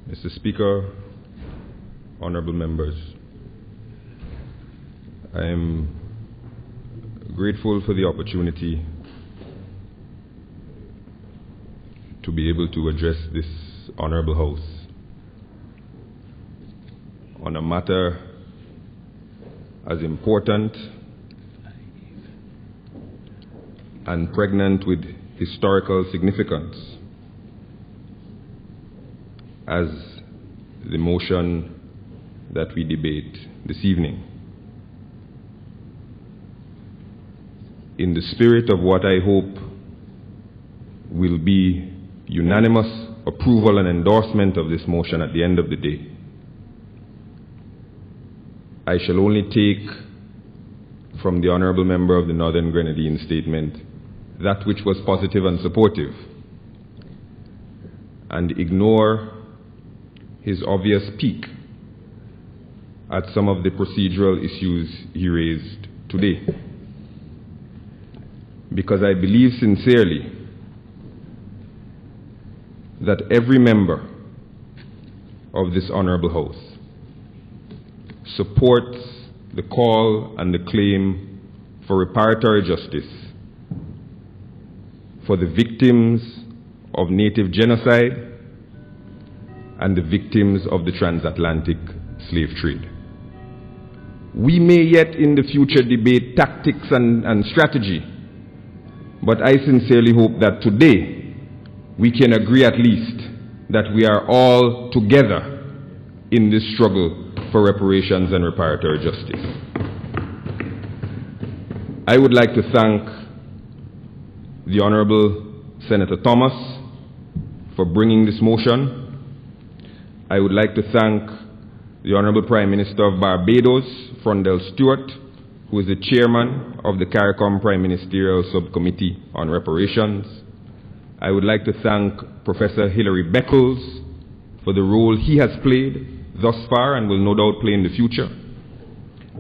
Mr. Speaker, honourable members, I am grateful for the opportunity to be able to address this honourable House on a matter as important and pregnant with historical significance as the motion that we debate this evening. In the spirit of what I hope will be unanimous approval and endorsement of this motion at the end of the day, I shall only take from the honourable member of the Northern Grenadines statement that which was positive and supportive, and ignore his obvious pique at some of the procedural issues he raised today. Because I believe sincerely that every member of this honourable House supports the call and the claim for reparatory justice for the victims of native genocide and the victims of the transatlantic slave trade. We may yet in the future debate tactics and strategy, but I sincerely hope that today we can agree at least that we are all together in this struggle for reparations and reparatory justice. I would like to thank the Honourable Senator Thomas for bringing this motion. I would like to thank the Honourable Prime Minister of Barbados, Frondell Stewart, who is the chairman of the CARICOM Prime Ministerial Subcommittee on Reparations. I would like to thank Professor Hilary Beckles for the role he has played thus far and will no doubt play in the future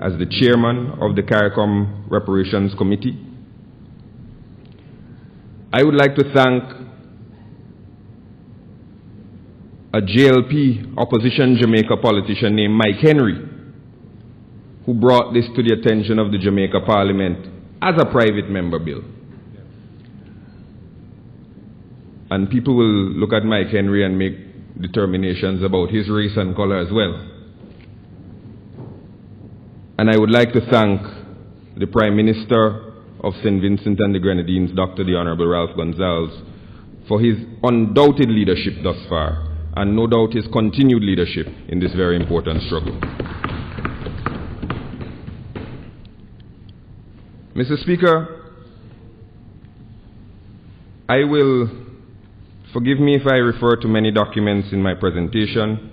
as the chairman of the CARICOM Reparations Committee. I would like to thank a JLP opposition Jamaica politician named Mike Henry, who brought this to the attention of the Jamaica Parliament as a private member bill. And people will look at Mike Henry and make determinations about his race and color as well. And I would like to thank the Prime Minister of St. Vincent and the Grenadines, Dr. the Honourable Ralph Gonsalves, for his undoubted leadership thus far, and no doubt his continued leadership in this very important struggle. Mr. Speaker, I will, forgive me if I refer to many documents in my presentation.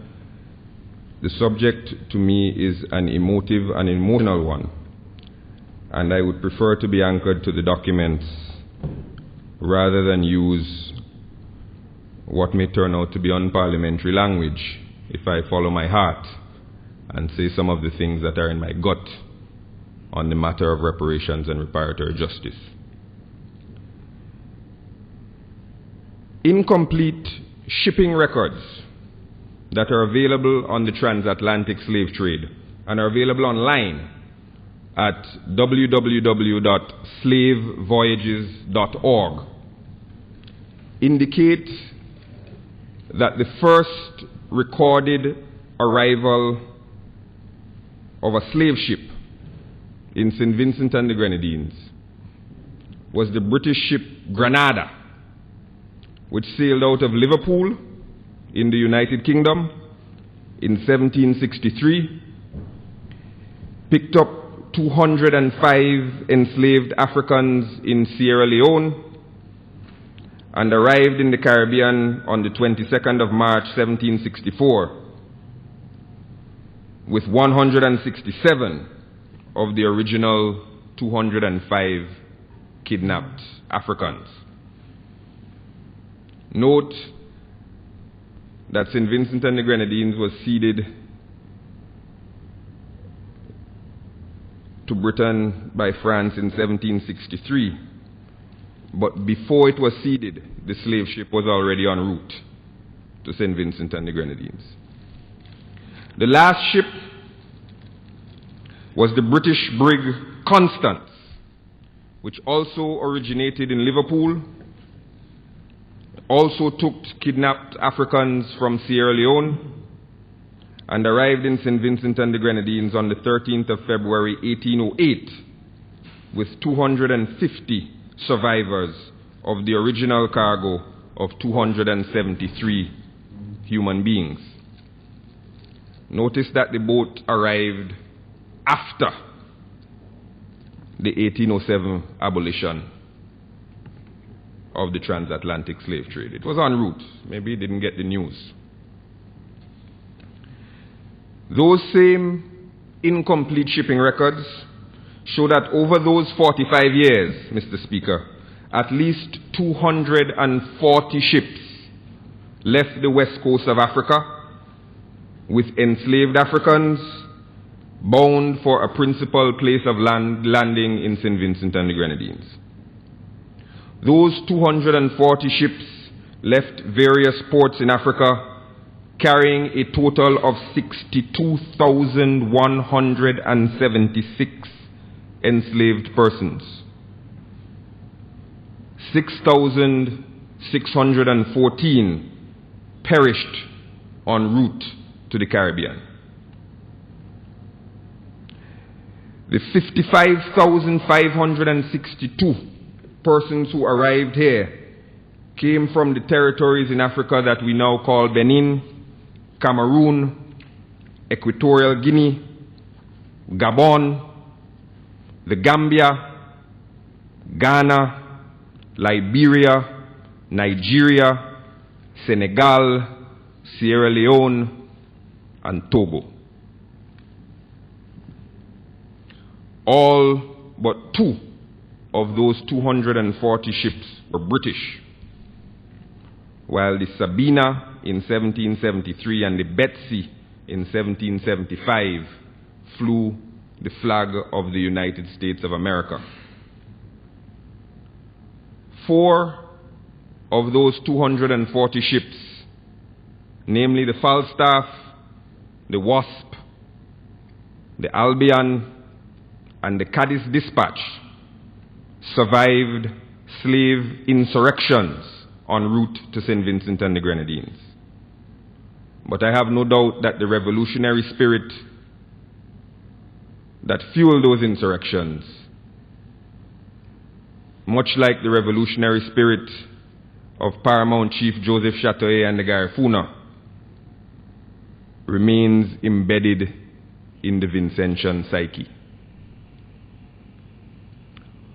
The subject to me is an emotive and emotional one, and I would prefer to be anchored to the documents rather than use what may turn out to be unparliamentary language if I follow my heart and say some of the things that are in my gut on the matter of reparations and reparatory justice. Incomplete shipping records that are available on the transatlantic slave trade and are available online at www.slavevoyages.org indicate that the first recorded arrival of a slave ship in St. Vincent and the Grenadines was the British ship Granada, which sailed out of Liverpool in the United Kingdom in 1763, picked up 205 enslaved Africans in Sierra Leone, and arrived in the Caribbean on the 22nd of March 1764 with 167 of the original 205 kidnapped Africans. Note that St. Vincent and the Grenadines was ceded to Britain by France in 1763. But before it was ceded, the slave ship was already en route. to St. Vincent and the Grenadines. The last ship was the British brig Constance, which also originated in Liverpool, also took kidnapped Africans from Sierra Leone, and arrived in St. Vincent and the Grenadines on the 13th of February 1808 with 250 survivors of the original cargo of 273 human beings. Notice that the boat arrived after the 1807 abolition of the transatlantic slave trade. It was en route. Maybe it didn't get the news. Those same incomplete shipping records show that over those 45 years, Mr. Speaker, at least 240 ships left the west coast of Africa with enslaved Africans bound for a principal place of landing in St. Vincent and the Grenadines. Those 240 ships left various ports in Africa carrying a total of 62,176 enslaved persons. 6,614 perished en route to the Caribbean. The 55,562 persons who arrived here came from the territories in Africa that we now call Benin, Cameroon, Equatorial Guinea, Gabon, the Gambia, Ghana, Liberia, Nigeria, Senegal, Sierra Leone, and Togo. All but 2 of those 240 ships were British, while the Sabina in 1773 and the Betsy in 1775 flew the flag of the United States of America. 4 of those 240 ships, namely the Falstaff, the Wasp, the Albion, and the Cadiz Dispatch, survived slave insurrections en route to St. Vincent and the Grenadines. But I have no doubt that the revolutionary spirit that fueled those insurrections, much like the revolutionary spirit of Paramount Chief Joseph Chatoyer and the Garifuna, remains embedded in the Vincentian psyche.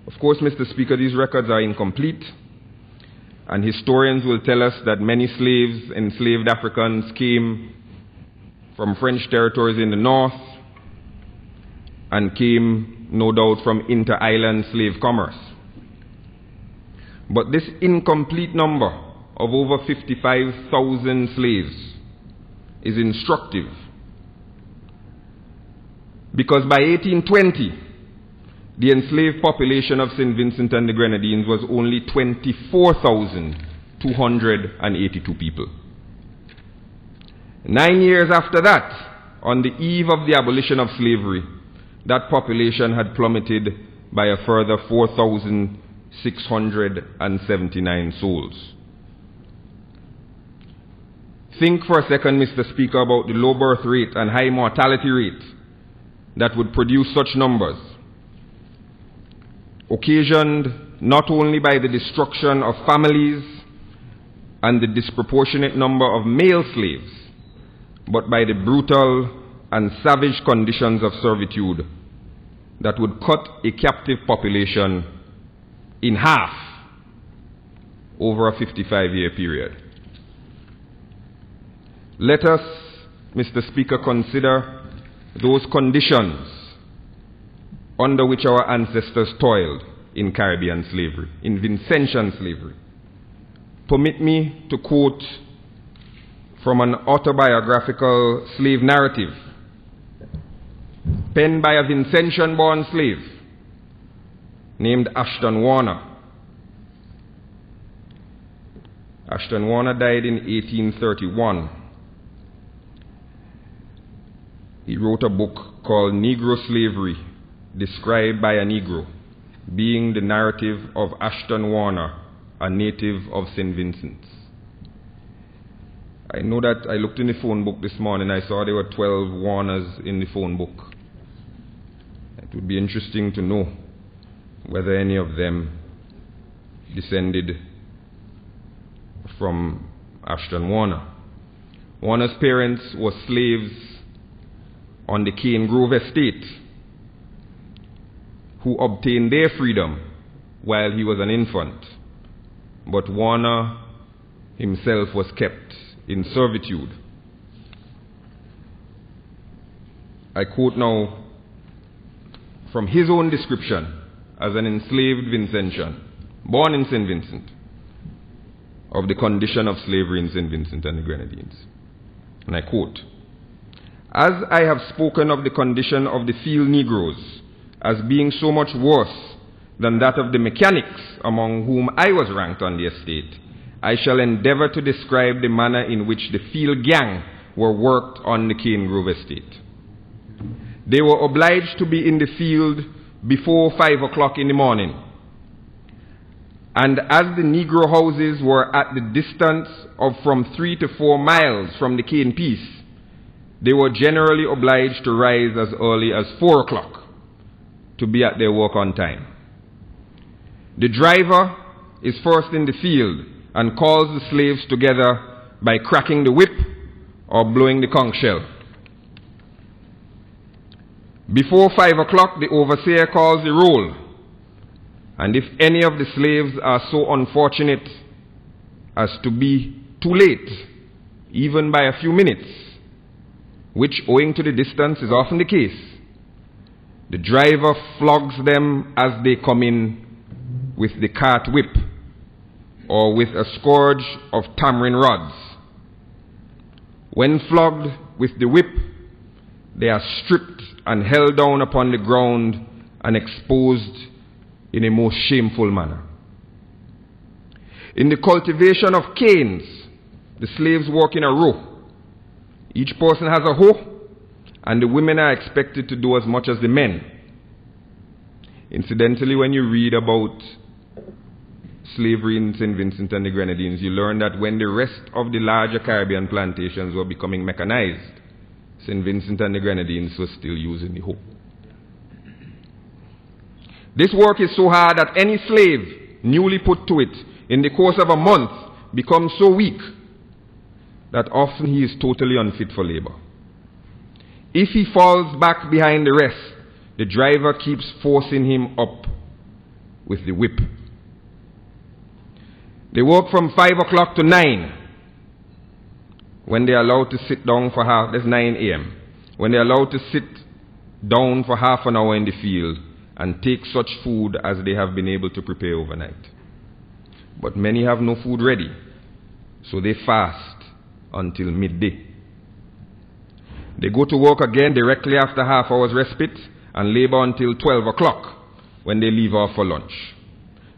Of course, Mr. Speaker, these records are incomplete, and historians will tell us that many slaves, enslaved Africans, came from French territories in the north and came, no doubt, from inter-island slave commerce. But this incomplete number of over 55,000 slaves is instructive, because by 1820, the enslaved population of St. Vincent and the Grenadines was only 24,282 people. 9 years after that, on the eve of the abolition of slavery, that population had plummeted by a further 4,679 souls. Think for a second, Mr. Speaker, about the low birth rate and high mortality rate that would produce such numbers, occasioned not only by the destruction of families and the disproportionate number of male slaves, but by the brutal and savage conditions of servitude that would cut a captive population in half over a 55-year period. Let us, Mr. Speaker, consider those conditions under which our ancestors toiled in Caribbean slavery, in Vincentian slavery. Permit me to quote from an autobiographical slave narrative penned by a Vincentian-born slave named Ashton Warner. Ashton Warner died in 1831. He wrote a book called Negro Slavery, described by a Negro, being the narrative of Ashton Warner, a native of St. Vincent's. I know that I looked in the phone book this morning, I saw there were 12 Warners in the phone book. It would be interesting to know whether any of them descended from Ashton Warner. Warner's parents were slaves on the Cane Grove estate who obtained their freedom while he was an infant. But Warner himself was kept in servitude. I quote now from his own description as an enslaved Vincentian, born in St. Vincent, of the condition of slavery in St. Vincent and the Grenadines. And I quote, "As I have spoken of the condition of the field Negroes as being so much worse than that of the mechanics among whom I was ranked on the estate, I shall endeavor to describe the manner in which the field gang were worked on the Cane Grove estate. They were obliged to be in the field before 5 o'clock in the morning. And as the Negro houses were at the distance of from 3 to 4 miles from the cane piece, they were generally obliged to rise as early as 4 o'clock to be at their work on time. The driver is first in the field and calls the slaves together by cracking the whip or blowing the conch shell. Before 5 o'clock, the overseer calls the roll, and if any of the slaves are so unfortunate as to be too late, even by a few minutes, which owing to the distance is often the case, the driver flogs them as they come in with the cart whip or with a scourge of tamarind rods. When flogged with the whip, they are stripped and held down upon the ground and exposed in a most shameful manner. In the cultivation of canes, the slaves work in a row. Each person has a hoe, and the women are expected to do as much as the men. Incidentally, when you read about slavery in St. Vincent and the Grenadines, you learn that when the rest of the larger Caribbean plantations were becoming mechanized, St. Vincent and the Grenadines were still using the hoe. This work is so hard that any slave newly put to it in the course of a month becomes so weak that often he is totally unfit for labor. If he falls back behind the rest, the driver keeps forcing him up with the whip. They work from 5 o'clock to 9 when they are allowed to sit down for that's 9 a.m. When they are allowed to sit down for half an hour in the field and take such food as they have been able to prepare overnight. But many have no food ready, so they fast until midday. They go to work again directly after half hour's respite and labor until 12 o'clock when they leave off for lunch.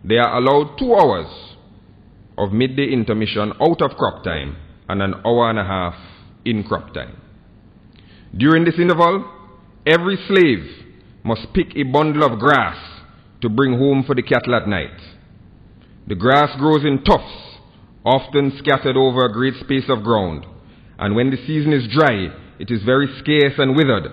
They are allowed 2 hours of midday intermission out of crop time and an hour and a half in crop time. During this interval, every slave must pick a bundle of grass to bring home for the cattle at night. The grass grows in tufts, often scattered over a great space of ground, and when the season is dry, it is very scarce and withered.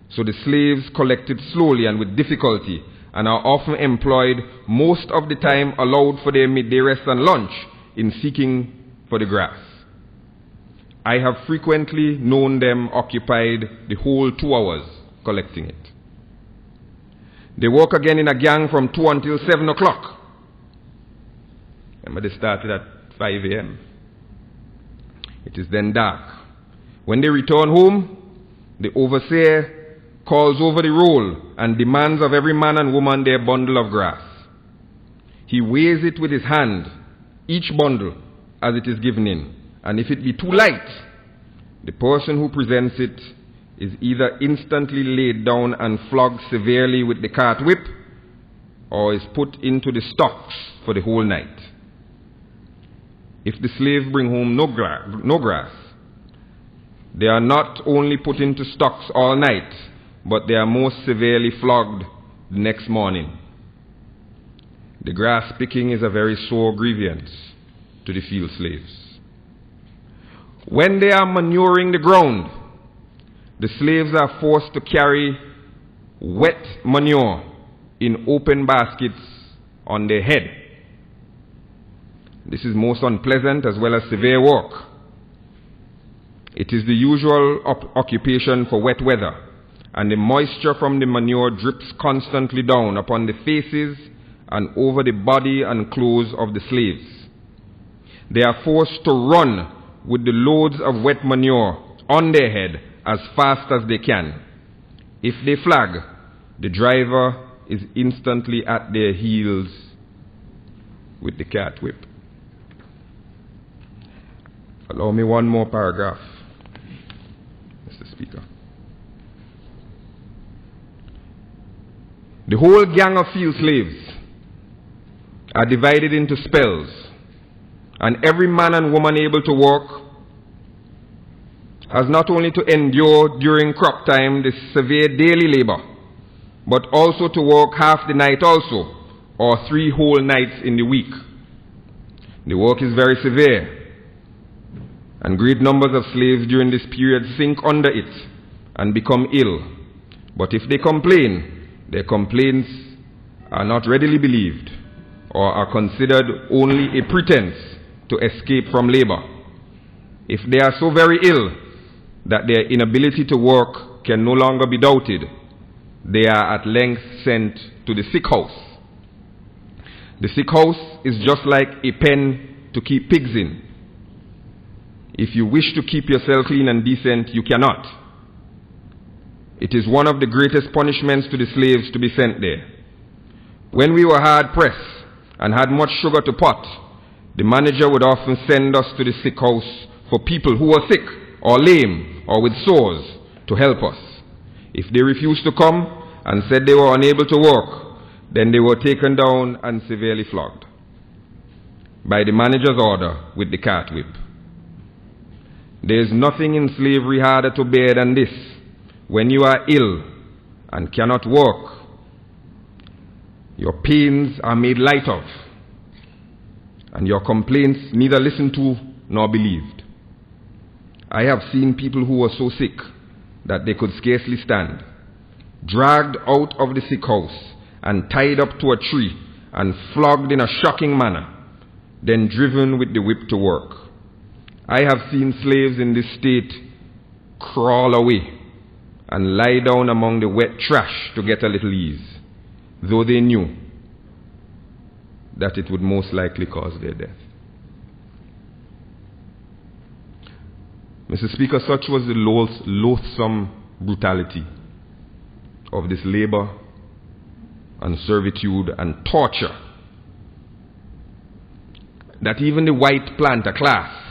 So the slaves collect it slowly and with difficulty, and are often employed most of the time allowed for their midday rest and lunch in seeking for the grass. I have frequently known them occupied the whole 2 hours collecting it. They work again in a gang from 2 until 7 o'clock. Remember, they started at 5 a.m. It is then dark. When they return home, the overseer calls over the roll and demands of every man and woman their bundle of grass. He weighs it with his hand, each bundle as it is given in, and if it be too light, the person who presents it is either instantly laid down and flogged severely with the cart whip, or is put into the stocks for the whole night. if the slave bring home no grass, they are not only put into stocks all night, but they are most severely flogged the next morning. The grass picking is a very sore grievance to the field slaves. When they are manuring the ground, the slaves are forced to carry wet manure in open baskets on their head. This is most unpleasant as well as severe work. It is the usual occupation for wet weather, and the moisture from the manure drips constantly down upon the faces and over the body and clothes of the slaves. They are forced to run with the loads of wet manure on their head as fast as they can. If they flag, the driver is instantly at their heels with the cat whip. Allow me one more paragraph, Mr. Speaker. The whole gang of field slaves are divided into spells, and every man and woman able to work has not only to endure during crop time the severe daily labor, but also to work half the night also, or 3 whole nights in the week. The work is very severe, and great numbers of slaves during this period sink under it and become ill. But if they complain, their complaints are not readily believed, or are considered only a pretense to escape from labor. If they are so very ill that their inability to work can no longer be doubted, they are at length sent to the sick house. The sick house is just like a pen to keep pigs in. If you wish to keep yourself clean and decent, you cannot. It is one of the greatest punishments to the slaves to be sent there. When we were hard pressed and had much sugar to pot, the manager would often send us to the sick house for people who were sick or lame or with sores to help us. If they refused to come and said they were unable to work, then they were taken down and severely flogged by the manager's order with the cat whip. There is nothing in slavery harder to bear than this. When you are ill and cannot work, your pains are made light of, and your complaints neither listened to nor believed. I have seen people who were so sick that they could scarcely stand, dragged out of the sick house and tied up to a tree and flogged in a shocking manner, then driven with the whip to work. I have seen slaves in this state crawl away and lie down among the wet trash to get a little ease, though they knew that it would most likely cause their death. Mr. Speaker, such was the loathsome brutality of this labor and servitude and torture that even the white planter class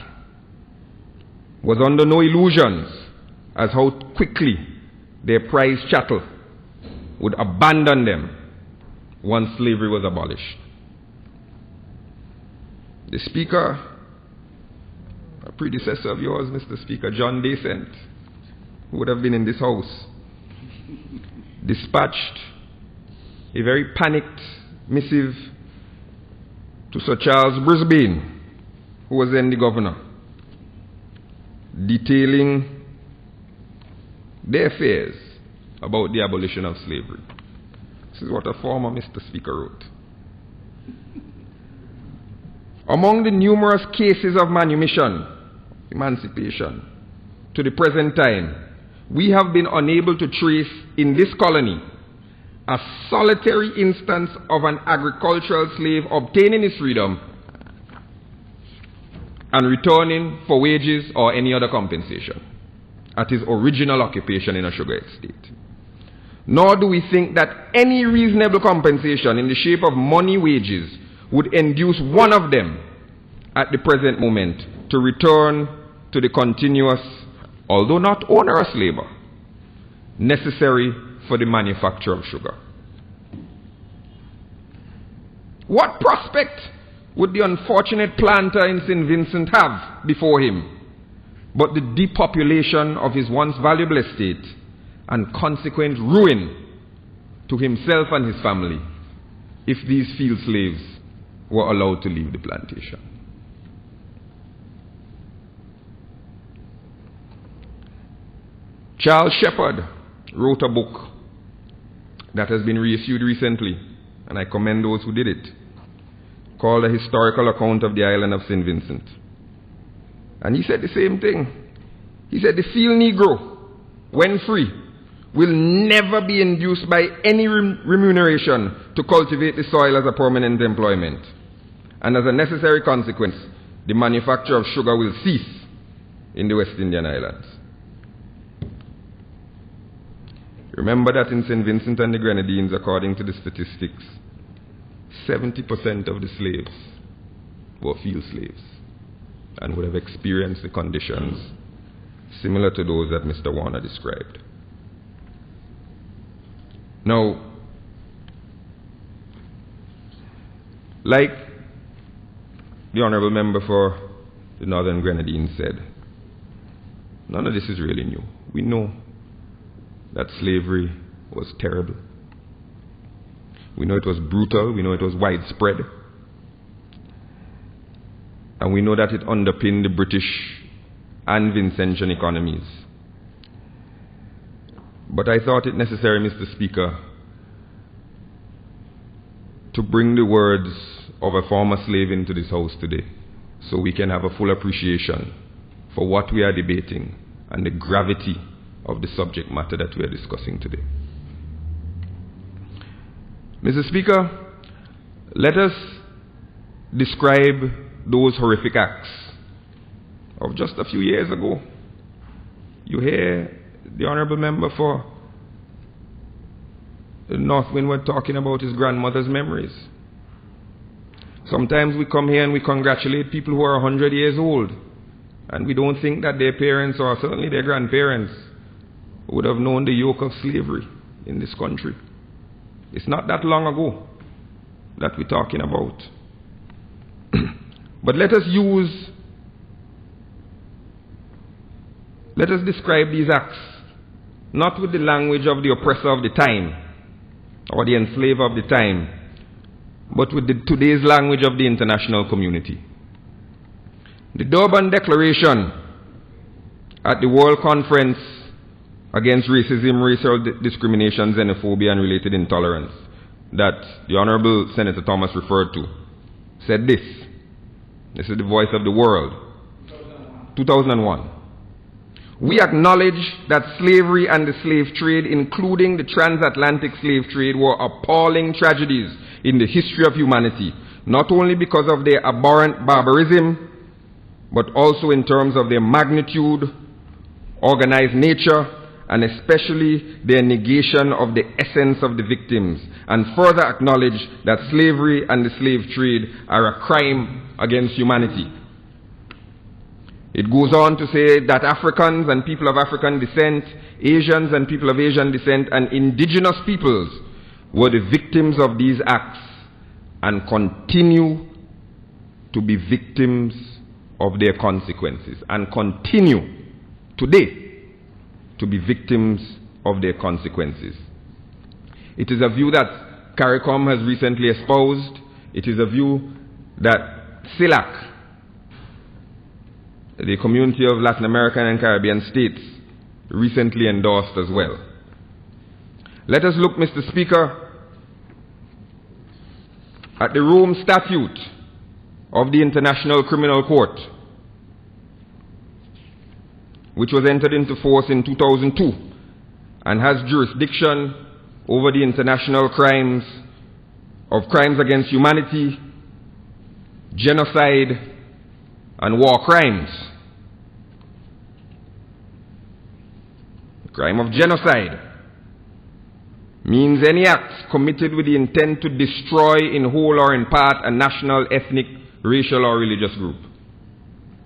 was under no illusions as how quickly their prized chattel would abandon them once slavery was abolished. The Speaker, a predecessor of yours, Mr. Speaker, John Vincent, who would have been in this house, dispatched a very panicked missive to Sir Charles Brisbane, who was then the governor, detailing their fears about the abolition of slavery. This is what a former Mr. Speaker wrote. Among the numerous cases of manumission, emancipation, to the present time, we have been unable to trace in this colony a solitary instance of an agricultural slave obtaining his freedom and returning for wages or any other compensation at his original occupation in a sugar estate. Nor do we think that any reasonable compensation in the shape of money wages would induce one of them at the present moment to return to the continuous, although not onerous labor, necessary for the manufacture of sugar. What prospect would the unfortunate planter in St. Vincent have before him but the depopulation of his once valuable estate and consequent ruin to himself and his family if these field slaves were allowed to leave the plantation? Charles Shepard wrote a book that has been reissued recently, and I commend those who did it, called A Historical Account of the Island of St. Vincent. And he said the same thing. He said the field Negro, when free, will never be induced by any remuneration to cultivate the soil as a permanent employment. And as a necessary consequence, the manufacture of sugar will cease in the West Indian Islands. Remember that in St. Vincent and the Grenadines, according to the statistics, 70% of the slaves were field slaves and would have experienced the conditions similar to those that Mr. Warner described. Now, like the Honourable Member for the Northern Grenadines said, none of this is really new. We know that slavery was terrible. We know it was brutal. We know it was widespread. And we know that it underpinned the British and Vincentian economies. But I thought it necessary, Mr. Speaker, to bring the words of a former slave into this House today so we can have a full appreciation for what we are debating and the gravity of the subject matter that we are discussing today. Mr. Speaker, let us describe those horrific acts of just a few years ago. You hear the Honourable Member for the North Windward talking about his grandmother's memories. Sometimes we come here and we congratulate people who are 100 years old, and we don't think that their parents or certainly their grandparents would have known the yoke of slavery in this country. It's not that long ago that we're talking about. But let us describe these acts not with the language of the oppressor of the time or the enslaver of the time, but with today's language of the international community. The Durban Declaration at the World Conference Against Racism, Racial Discrimination, Xenophobia and Related Intolerance that the Honourable Senator Thomas referred to said this. This is the voice of the world. 2001. We acknowledge that slavery and the slave trade, including the transatlantic slave trade, were appalling tragedies in the history of humanity, not only because of their abhorrent barbarism, but also in terms of their magnitude, organized nature, and especially their negation of the essence of the victims, and further acknowledge that slavery and the slave trade are a crime against humanity. It goes on to say that Africans and people of African descent, Asians and people of Asian descent, and indigenous peoples were the victims of these acts and continue to be victims of their consequences, and continue today to be victims of their consequences. It is a view that CARICOM has recently espoused. It is a view that CELAC, the Community of Latin American and Caribbean States, recently endorsed as well. Let us look, Mr. Speaker, at the Rome Statute of the International Criminal Court, which was entered into force in 2002 and has jurisdiction over the international crimes against humanity, genocide, and war crimes. The crime of genocide means any act committed with the intent to destroy in whole or in part a national, ethnic, racial, or religious group.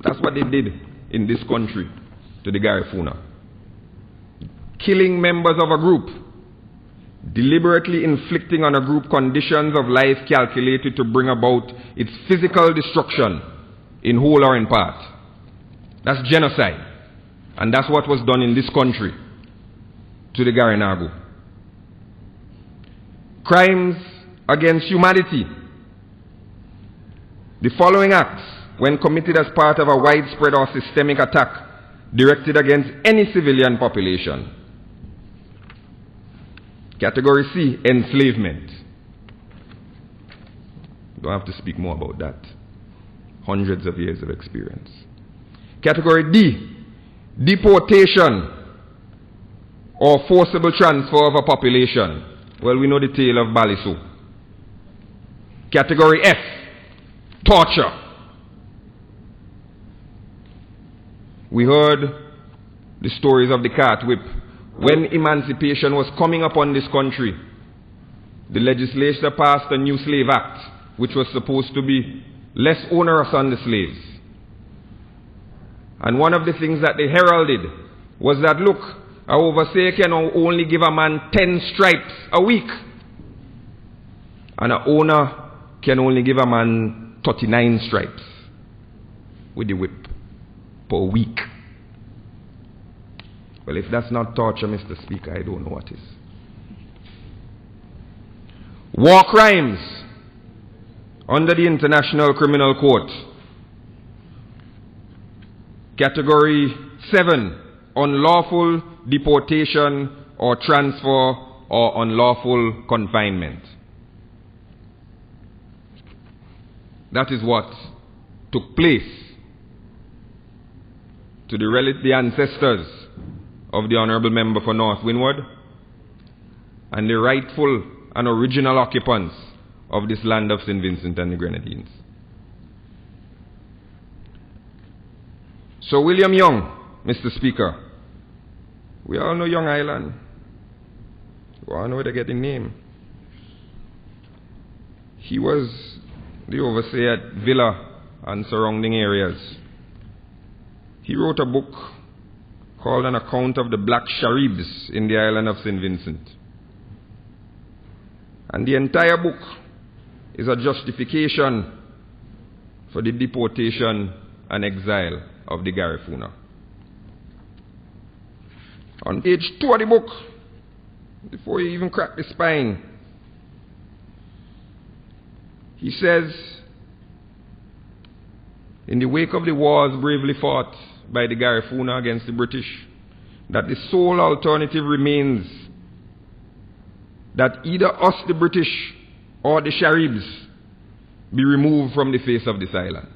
That's what they did in this country to the Garifuna. Killing members of a group deliberately inflicting on a group conditions of life calculated to bring about its physical destruction in whole or in part. That's genocide. And that's what was done in this country to the Garinagu. Crimes against humanity. The following acts, when committed as part of a widespread or systemic attack directed against any civilian population. Category C, enslavement. Don't have to speak more about that. Hundreds of years of experience. Category D, deportation or forcible transfer of a population. Well, we know the tale of Balisu. Category F, torture. We heard the stories of the cart whip. When emancipation was coming upon this country, the legislature passed a new Slave Act, which was supposed to be less onerous on the slaves. And one of the things that they heralded was that, look, an overseer can only give a man 10 stripes a week. And an owner can only give a man 39 stripes with the whip per week. Well, if that's not torture, Mr. Speaker, I don't know what is. War crimes under the International Criminal Court. Category 7, unlawful deportation or transfer or unlawful confinement. That is what took place to the ancestors of the Honourable Member for North Windward and the rightful and original occupants of this land of St. Vincent and the Grenadines. So William Young, Mr. Speaker, we all know Young Island. We all know where they get the name. He was the overseer at Villa and surrounding areas. He wrote a book called An Account of the Black Sharibs in the island of St. Vincent. And the entire book is a justification for the deportation and exile of the Garifuna. On page 2 of the book, before you even crack the spine, he says, in the wake of the wars bravely fought by the Garifuna against the British, that the sole alternative remains that either us, the British, or the Sharibs be removed from the face of this island.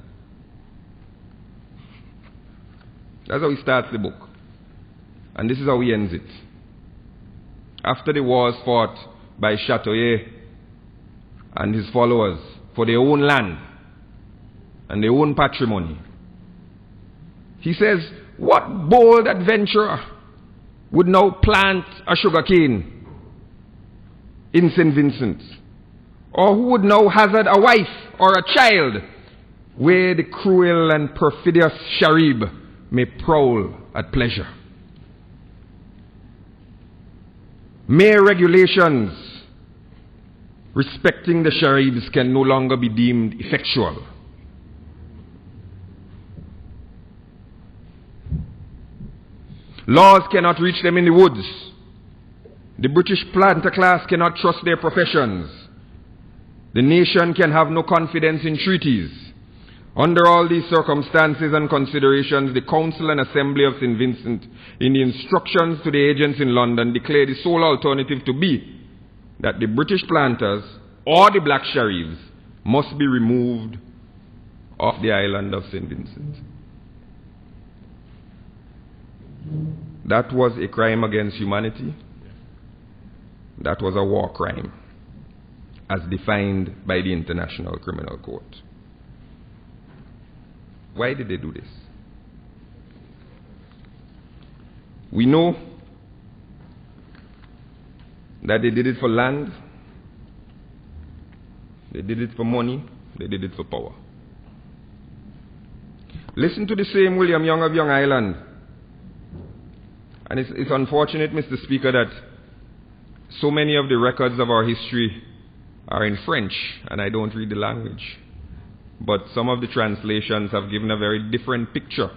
That's how he starts the book. And this is how he ends it. After the wars fought by Chatoyer and his followers for their own land and their own patrimony, he says, what bold adventurer would now plant a sugarcane in St. Vincent? Or who would now hazard a wife or a child where the cruel and perfidious Sharib may prowl at pleasure? Mere regulations respecting the Sharibs can no longer be deemed effectual. Laws cannot reach them in the woods. The British planter class cannot trust their professions. The nation can have no confidence in treaties. Under all these circumstances and considerations, the Council and Assembly of St. Vincent, in the instructions to the agents in London, declared the sole alternative to be that the British planters or the Black Sharibs must be removed off the island of St. Vincent. That was a crime against humanity. That was a war crime, as defined by the International Criminal Court. Why did they do this? We know that they did it for land, they did it for money, they did it for power. Listen to the same William Young of Young Island. And it's unfortunate, Mr. Speaker, that so many of the records of our history are in French, and I don't read the language. But some of the translations have given a very different picture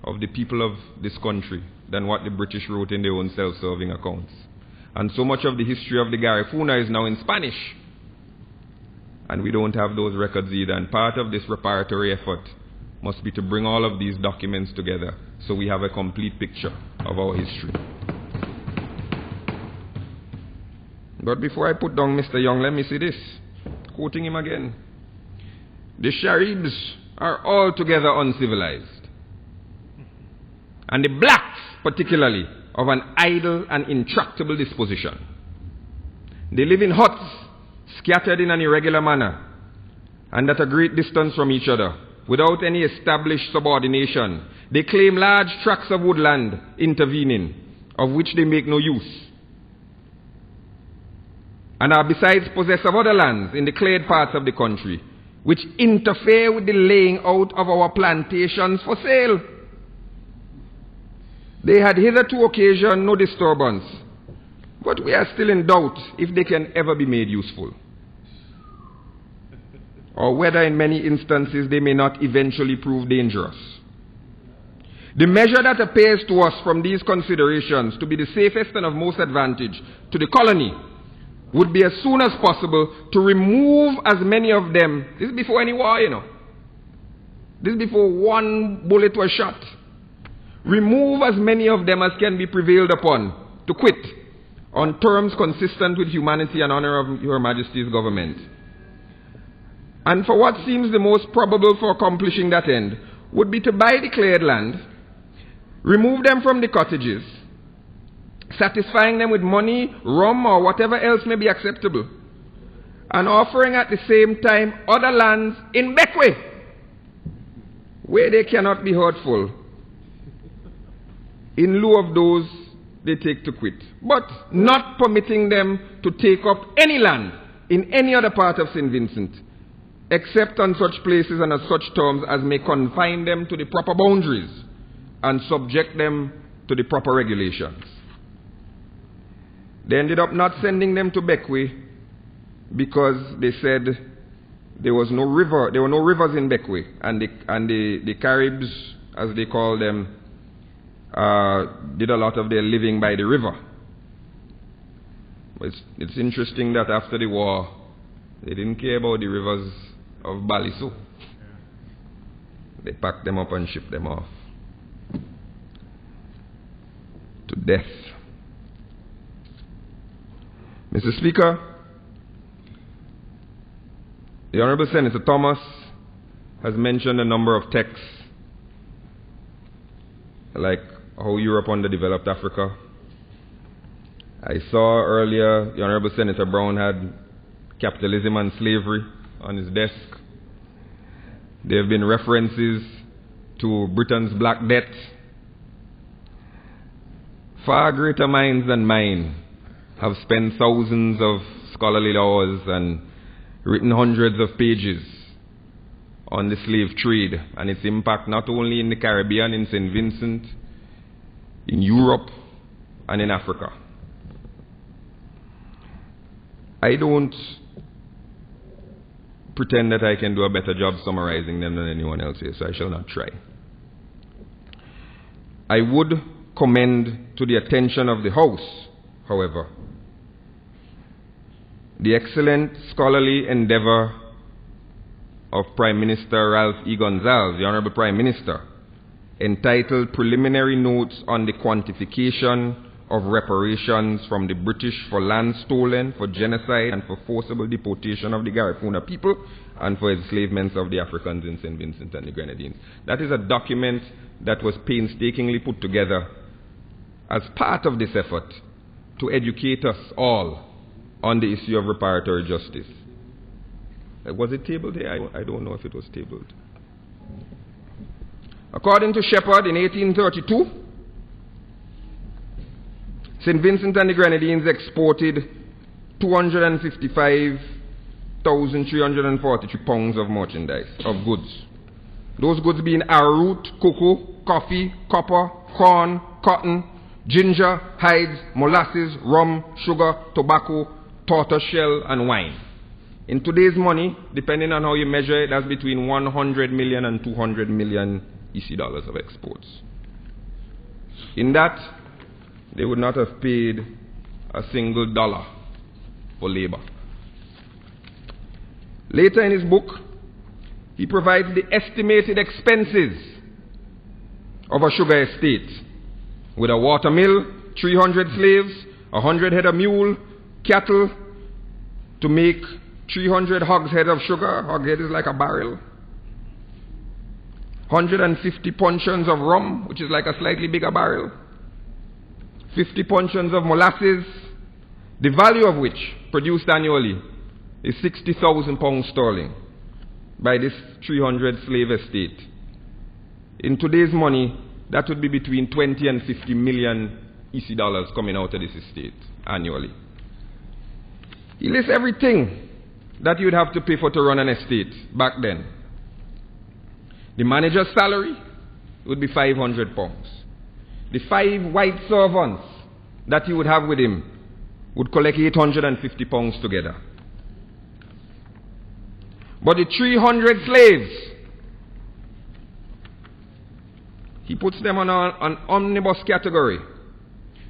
of the people of this country than what the British wrote in their own self-serving accounts. And so much of the history of the Garifuna is now in Spanish. And we don't have those records either. And part of this reparatory effort must be to bring all of these documents together so we have a complete picture of our history. But before I put down Mr. Young, let me say this, quoting him again. The Sharibs are altogether uncivilized. And the blacks, particularly, of an idle and intractable disposition. They live in huts, scattered in an irregular manner, and at a great distance from each other, without any established subordination. They claim large tracts of woodland intervening, of which they make no use, and are besides possessed of other lands in the cleared parts of the country, which interfere with the laying out of our plantations for sale. They had hitherto occasioned no disturbance, but we are still in doubt if they can ever be made useful, or whether in many instances they may not eventually prove dangerous. The measure that appears to us from these considerations to be the safest and of most advantage to the colony would be as soon as possible to remove as many of them. This is before any war, you know. This is before one bullet was shot. Remove as many of them as can be prevailed upon to quit on terms consistent with humanity and honor of Your Majesty's government. And for what seems the most probable for accomplishing that end would be to buy the cleared land, remove them from the cottages, satisfying them with money, rum, or whatever else may be acceptable, and offering at the same time other lands in Bekwai, where they cannot be hurtful, in lieu of those they take to quit, but not permitting them to take up any land in any other part of St. Vincent, except on such places and on such terms as may confine them to the proper boundaries and subject them to the proper regulations. They ended up not sending them to Bekwai because they said there was no river, there were no rivers in Bekwai, and the Caribs, as they call them, did a lot of their living by the river. But it's interesting that after the war, they didn't care about the rivers of Baliso. They packed them up and shipped them off to death. Mr. Speaker, the Honourable Senator Thomas has mentioned a number of texts like how Europe underdeveloped Africa. I saw earlier the Honourable Senator Brown had Capitalism and Slavery on his desk. There have been references to Britain's Black Death. Far greater minds than mine have spent thousands of scholarly hours and written hundreds of pages on the slave trade and its impact not only in the Caribbean, in St. Vincent, in Europe, and in Africa. I don't pretend that I can do a better job summarizing them than anyone else here, so I shall not try. I would commend to the attention of the House, however, the excellent scholarly endeavor of Prime Minister Ralph E. Gonsalves, the Honourable Prime Minister, entitled Preliminary Notes on the Quantification of Reparations from the British for Land Stolen, for Genocide, and for Forcible Deportation of the Garifuna people, and for enslavement of the Africans in St. Vincent and the Grenadines. That is a document that was painstakingly put together as part of this effort to educate us all on the issue of reparatory justice. Was it tabled here? I don't know if it was tabled. According to Shepard, in 1832, St. Vincent and the Grenadines exported 255,343 pounds of merchandise, of goods. Those goods being arrowroot, cocoa, coffee, copper, corn, cotton, ginger, hides, molasses, rum, sugar, tobacco, tortoise shell, and wine. In today's money, depending on how you measure it, that's between 100 million and 200 million EC dollars of exports. In that, they would not have paid a single dollar for labor. Later in his book, he provides the estimated expenses of a sugar estate with a water mill, 300 slaves, 100 head of mule, cattle to make 300 hogshead of sugar. Hogshead is like a barrel. 150 puncheons of rum, which is like a slightly bigger barrel. 50 puncheons of molasses, the value of which, produced annually, is 60,000 pounds sterling by this 300 slave estate. In today's money, that would be between 20 and 50 million EC dollars coming out of this estate annually. He lists everything that you'd have to pay for to run an estate back then. The manager's salary would be 500 pounds. The 5 white servants that he would have with him would collect 850 pounds together. But the 300 slaves, he puts them on an omnibus category.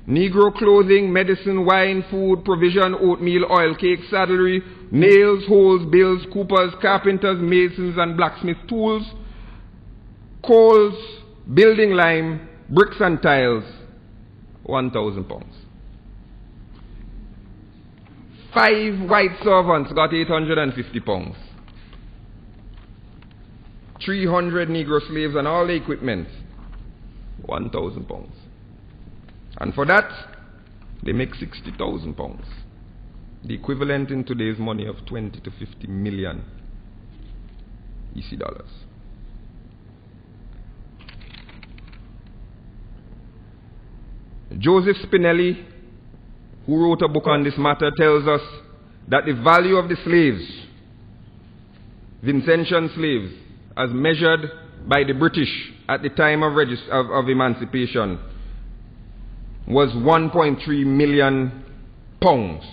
Negro clothing, medicine, wine, food, provision, oatmeal, oil, cake, saddlery, nails, holes, bills, coopers, carpenters, masons, and blacksmith tools, coals, building lime, bricks and tiles, 1,000 pounds. 5 white servants got 850 pounds. 300 Negro slaves and all the equipment, 1,000 pounds. And for that, they make 60,000 pounds. The equivalent in today's money of 20 to 50 million EC dollars. Joseph Spinelli, who wrote a book on this matter, tells us that the value of the slaves, Vincentian slaves, as measured by the British at the time of emancipation, was 1.3 million pounds.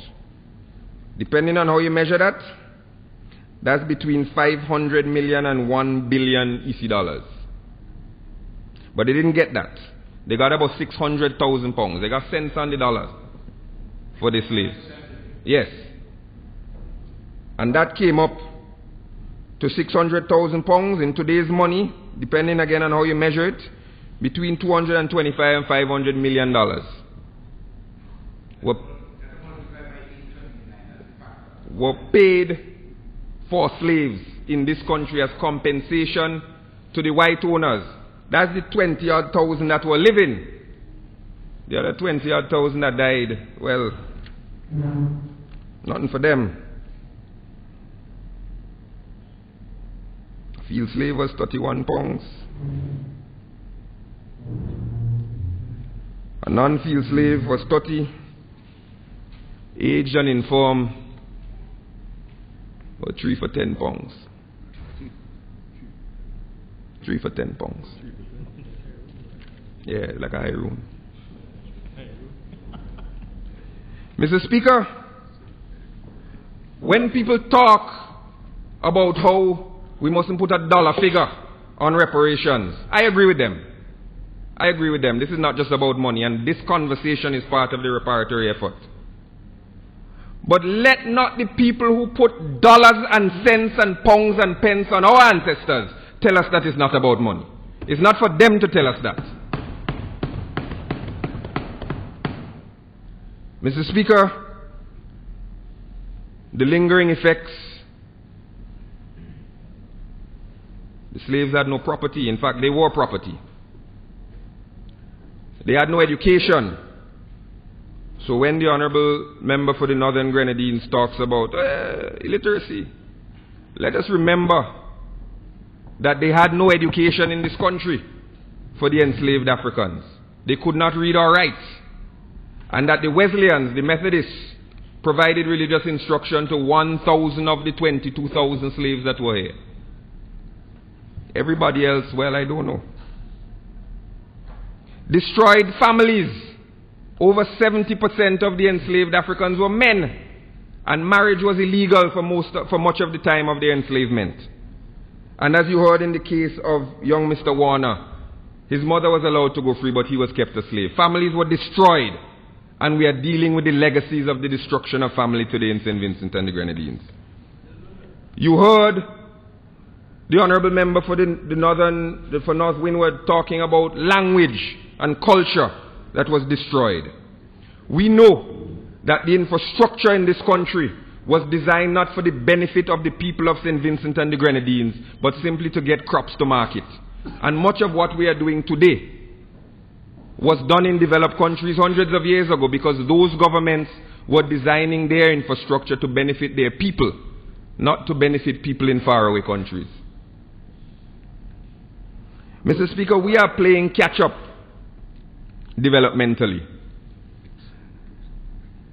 Depending on how you measure that, that's between 500 million and 1 billion EC dollars. But they didn't get that. They got about 600,000 pounds. They got cents on the dollar for the slaves. Yes. And that came up to 600,000 pounds in today's money, depending again on how you measure it, between 225 and 500 million dollars. Were paid for slaves in this country as compensation to the white owners. That's the 20-odd thousand that were living. The other 20-odd thousand that died, well, nothing for them. A field slave was 31 pounds. A non-field slave was 30. Aged and infirm were 3 for 10 pounds. 3 for 10 pounds. Yeah, like a high room. Mr. Speaker, when people talk about how we mustn't put a dollar figure on reparations, I agree with them. I agree with them. This is not just about money, and this conversation is part of the reparatory effort. But let not the people who put dollars and cents and pounds and pence on our ancestors tell us that it's not about money. It's not for them to tell us that. Mr. Speaker, the lingering effects. The slaves had no property. In fact, they were property. They had no education. So when the Honourable member for the Northern Grenadines talks about illiteracy, let us remember that they had no education in this country for the enslaved Africans. They could not read or write. And that the Wesleyans, the Methodists, provided religious instruction to 1,000 of the 22,000 slaves that were here. Everybody else, well, I don't know. Destroyed families over 70% of the enslaved Africans were men, and marriage was illegal for much of the time of their enslavement. And as you heard in the case of young Mr. Warner, his mother was allowed to go free, but he was kept a slave. Families were destroyed, and we are dealing with the legacies of the destruction of family today in St. Vincent and the Grenadines. You heard the Honourable Member for for North Windward talking about language and culture that was destroyed. We know that the infrastructure in this country was designed not for the benefit of the people of St. Vincent and the Grenadines, but simply to get crops to market. And much of what we are doing today was done in developed countries hundreds of years ago, because those governments were designing their infrastructure to benefit their people, not to benefit people in faraway countries. Mr. Speaker, we are playing catch-up developmentally.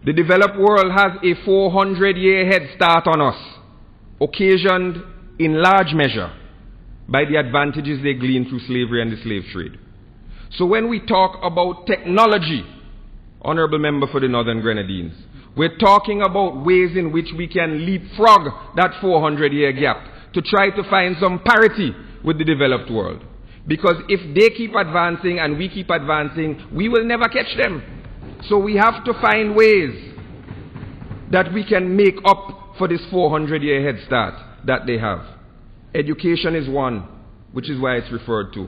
The developed world has a 400-year head start on us, occasioned in large measure by the advantages they gleaned through slavery and the slave trade. So when we talk about technology, Honourable Member for the Northern Grenadines, we're talking about ways in which we can leapfrog that 400-year gap to try to find some parity with the developed world. Because if they keep advancing and we keep advancing, we will never catch them. So we have to find ways that we can make up for this 400-year head start that they have. Education is one, which is why it's referred to.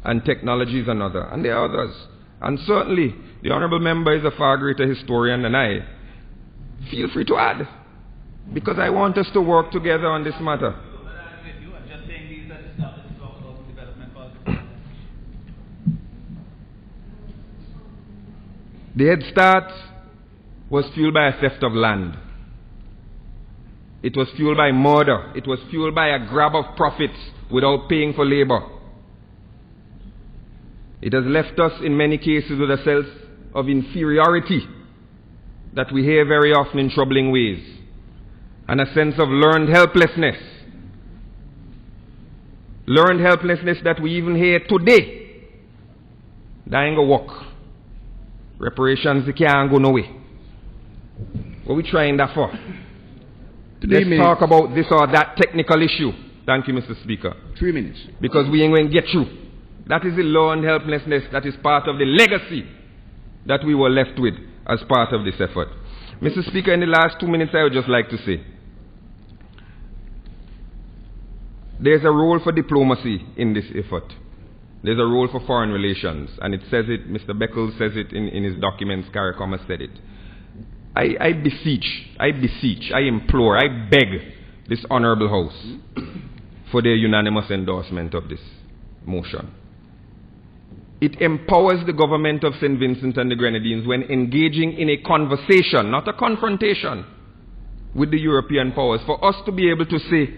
And technology is another. And there are others. And certainly, the Honourable Member is a far greater historian than I. Feel free to add, because I want us to work together on this matter. The Head Start was fueled by a theft of land. It was fueled by murder. It was fueled by a grab of profits without paying for labor. It has left us in many cases with a sense of inferiority that we hear very often in troubling ways, and a sense of learned helplessness. Learned helplessness that we even hear today. That ain't gonna work. Reparations, they can't go no way. What are we trying that for? Let's talk about this or that technical issue. Thank you, Mr. Speaker. 3 minutes. Because we ain't going to get through. That is the learned helplessness that is part of the legacy that we were left with as part of this effort. Mr. Speaker, in the last 2 minutes, I would just like to say, there's a role for diplomacy in this effort. There's a role for foreign relations, and it says it, Mr. Beckles says it in his documents, CARICOM has said it. I beseech, I implore, I beg this Honourable House for their unanimous endorsement of this motion. It empowers the government of St. Vincent and the Grenadines when engaging in a conversation, not a confrontation, with the European powers, for us to be able to say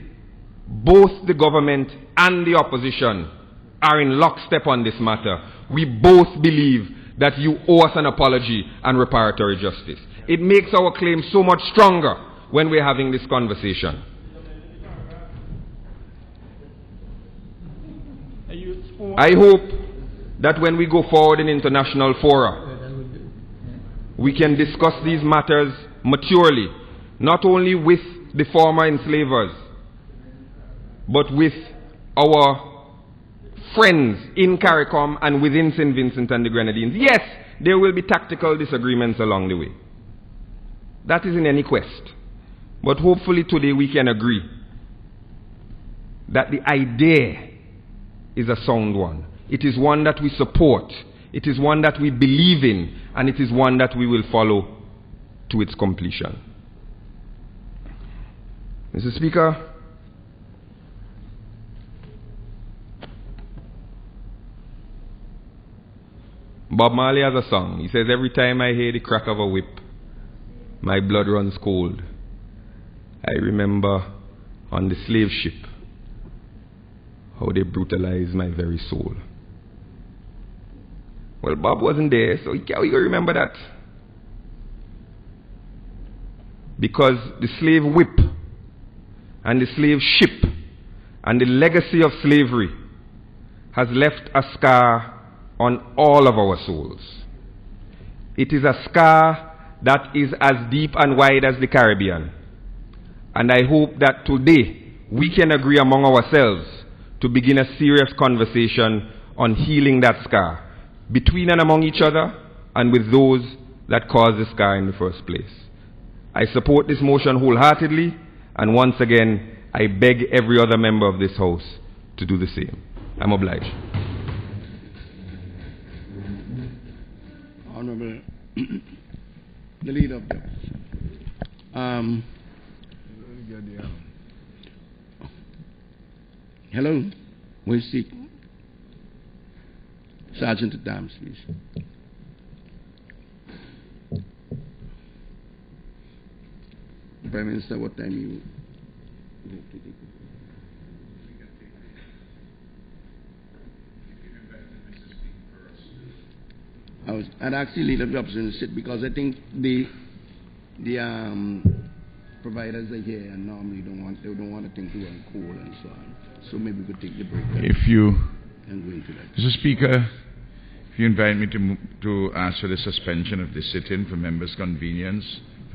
both the government and the opposition are in lockstep on this matter. We both believe that you owe us an apology and reparatory justice. It makes our claim so much stronger when we're having this conversation. I hope that when we go forward in international fora, we can discuss these matters maturely, not only with the former enslavers, but with our friends in CARICOM and within St. Vincent and the Grenadines. Yes, there will be tactical disagreements along the way. That is in any quest. But hopefully today we can agree that the idea is a sound one. It is one that we support. It is one that we believe in. And it is one that we will follow to its completion. Mr. Speaker, Bob Marley has a song. He says, every time I hear the crack of a whip, my blood runs cold. I remember on the slave ship how they brutalized my very soul. Well, Bob wasn't there, so how you remember that? Because the slave whip and the slave ship and the legacy of slavery has left a scar on all of our souls. It is a scar that is as deep and wide as the Caribbean. And I hope that today we can agree among ourselves to begin a serious conversation on healing that scar, between and among each other and with those that caused the scar in the first place. I support this motion wholeheartedly, and once again, I beg every other member of this House to do the same. I'm obliged. Honourable, the Leader of the hello, we seek Sergeant at Arms, please. Prime Minister, what time you have to take it? I'd actually leave the option to sit because I think the providers are here and normally don't want to think to run cold and so on. So maybe we could take the break. If you, and go into that. Mr. Speaker, if you invite me to ask for the suspension of the sit-in for members' convenience,